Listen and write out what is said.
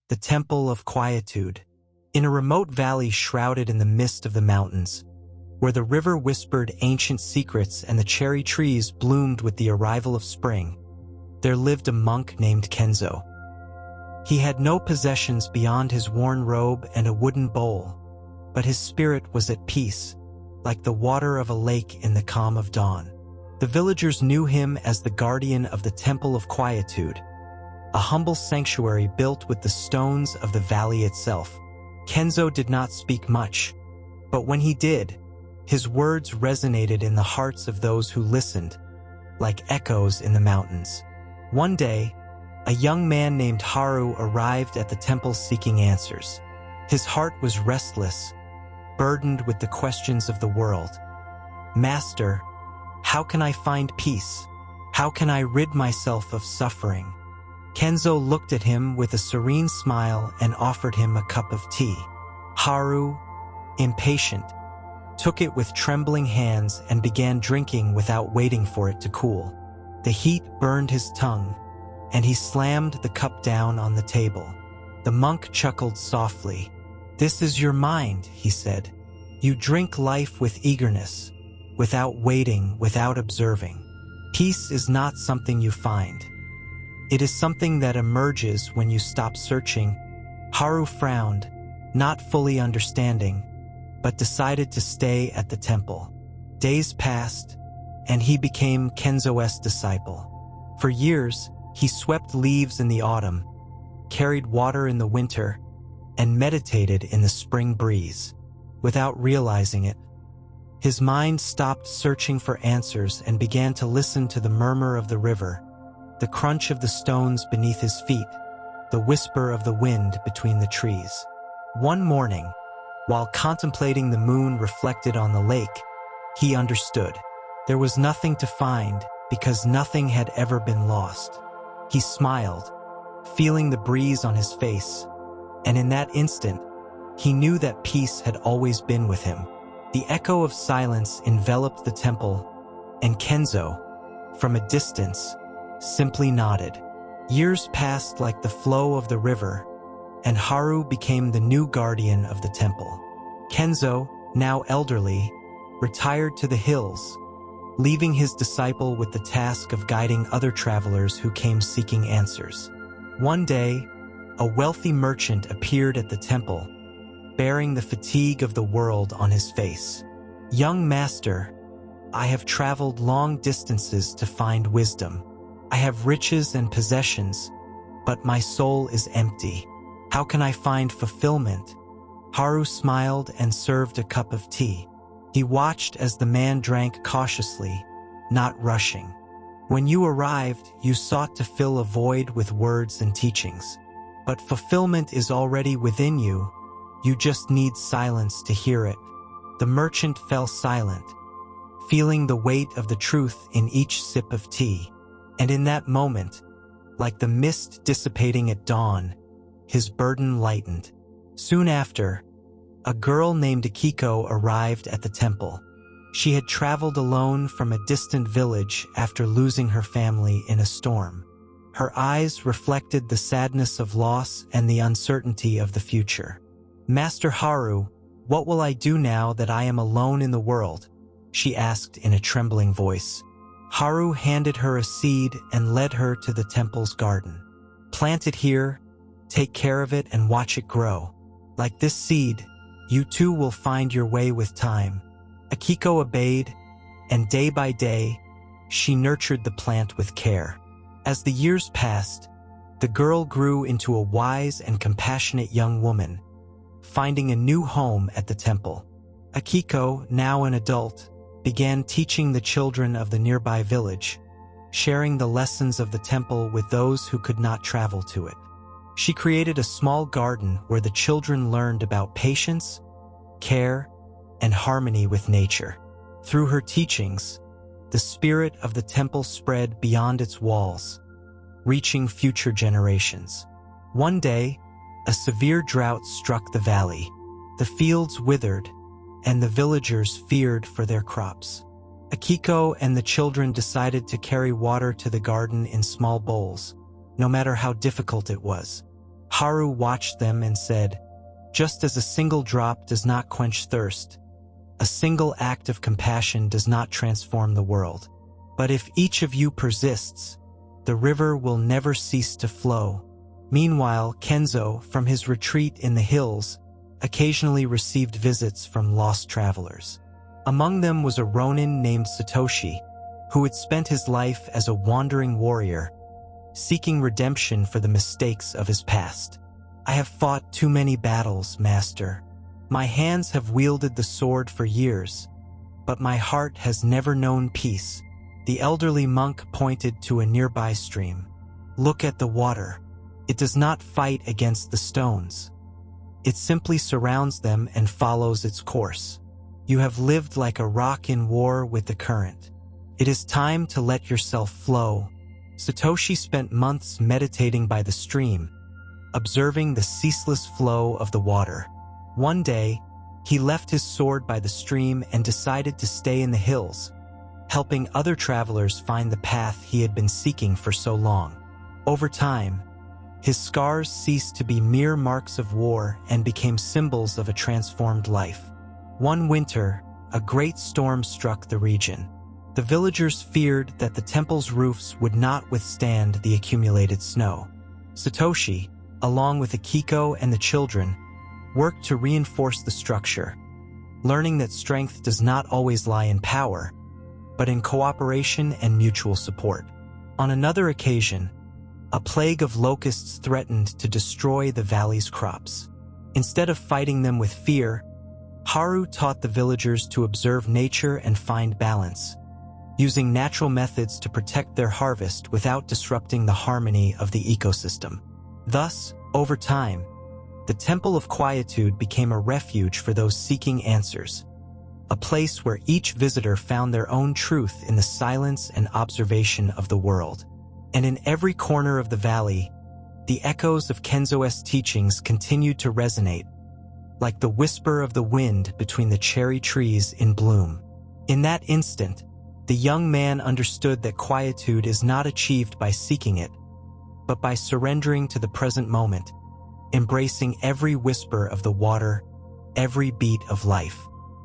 the Temple of Quietude. In a remote valley shrouded in the mist of the mountains, where the river whispered ancient secrets and the cherry trees bloomed with the arrival of spring, there lived a monk named Kenzō. He had no possessions beyond his worn robe and a wooden bowl, but his spirit was at peace, like the water of a lake in the calm of dawn. The villagers knew him as the guardian of the Temple of Quietude, a humble sanctuary built with the stones of the valley itself. Kenzō did not speak much, but when he did, his words resonated in the hearts of those who listened, like echoes in the mountains. One day, a young man named Haru arrived at the temple seeking answers. His heart was restless, burdened with the questions of the world. "Master, how can I find peace? How can I rid myself of suffering?" Kenzō looked at him with a serene smile and offered him a cup of tea. Haru, impatient, took it with trembling hands and began drinking without waiting for it to cool. The heat burned his tongue, and he slammed the cup down on the table. The monk chuckled softly. "This is your mind," he said. "You drink life with eagerness, without waiting, without observing. Peace is not something you find. It is something that emerges when you stop searching." Haru frowned, not fully understanding, but decided to stay at the temple. Days passed, and he became Kenzō's disciple. For years, he swept leaves in the autumn, carried water in the winter, and meditated in the spring breeze. Without realizing it, his mind stopped searching for answers and began to listen to the murmur of the river, the crunch of the stones beneath his feet, the whisper of the wind between the trees. One morning, while contemplating the moon reflected on the lake, he understood. There was nothing to find because nothing had ever been lost. He smiled, feeling the breeze on his face, and in that instant, he knew that peace had always been with him. The echo of silence enveloped the temple, and Kenzō, from a distance, simply nodded. Years passed like the flow of the river, and Haru became the new guardian of the temple. Kenzō, now elderly, retired to the hills, leaving his disciple with the task of guiding other travelers who came seeking answers. One day, a wealthy merchant appeared at the temple, bearing the fatigue of the world on his face. "Young master, I have traveled long distances to find wisdom. I have riches and possessions, but my soul is empty. How can I find fulfillment?" Haru smiled and served a cup of tea. He watched as the man drank cautiously, not rushing. "When you arrived, you sought to fill a void with words and teachings. But fulfillment is already within you. You just need silence to hear it." The merchant fell silent, feeling the weight of the truth in each sip of tea. And in that moment, like the mist dissipating at dawn, his burden lightened. Soon after, a girl named Akiko arrived at the temple. She had traveled alone from a distant village after losing her family in a storm. Her eyes reflected the sadness of loss and the uncertainty of the future. "Master Haru, what will I do now that I am alone in the world?" she asked in a trembling voice. Haru handed her a seed and led her to the temple's garden. "Plant it here, take care of it, and watch it grow. Like this seed, you too will find your way with time." Akiko obeyed, and day by day, she nurtured the plant with care. As the years passed, the girl grew into a wise and compassionate young woman, finding a new home at the temple. Akiko, now an adult, began teaching the children of the nearby village, sharing the lessons of the temple with those who could not travel to it. She created a small garden where the children learned about patience, care, and harmony with nature. Through her teachings, the spirit of the temple spread beyond its walls, reaching future generations. One day, a severe drought struck the valley. The fields withered, and the villagers feared for their crops. Akiko and the children decided to carry water to the garden in small bowls, no matter how difficult it was. Haru watched them and said, "Just as a single drop does not quench thirst, a single act of compassion does not transform the world. But if each of you persists, the river will never cease to flow." Meanwhile, Kenzō, from his retreat in the hills, occasionally received visits from lost travelers. Among them was a ronin named Satoshi, who had spent his life as a wandering warrior, seeking redemption for the mistakes of his past. "I have fought too many battles, master. My hands have wielded the sword for years, but my heart has never known peace." The elderly monk pointed to a nearby stream. "Look at the water. It does not fight against the stones. It simply surrounds them and follows its course. You have lived like a rock in war with the current. It is time to let yourself flow." Satoshi spent months meditating by the stream, observing the ceaseless flow of the water. One day, he left his sword by the stream and decided to stay in the hills, helping other travelers find the path he had been seeking for so long. Over time, his scars ceased to be mere marks of war and became symbols of a transformed life. One winter, a great storm struck the region. The villagers feared that the temple's roofs would not withstand the accumulated snow. Satoshi, along with Akiko and the children, worked to reinforce the structure, learning that strength does not always lie in power, but in cooperation and mutual support. On another occasion, a plague of locusts threatened to destroy the valley's crops. Instead of fighting them with fear, Haru taught the villagers to observe nature and find balance, using natural methods to protect their harvest without disrupting the harmony of the ecosystem. Thus, over time, the Temple of Quietude became a refuge for those seeking answers, a place where each visitor found their own truth in the silence and observation of the world. And in every corner of the valley, the echoes of Kenzō's teachings continued to resonate, like the whisper of the wind between the cherry trees in bloom. In that instant, the young man understood that quietude is not achieved by seeking it, but by surrendering to the present moment, embracing every whisper of the water, every beat of life.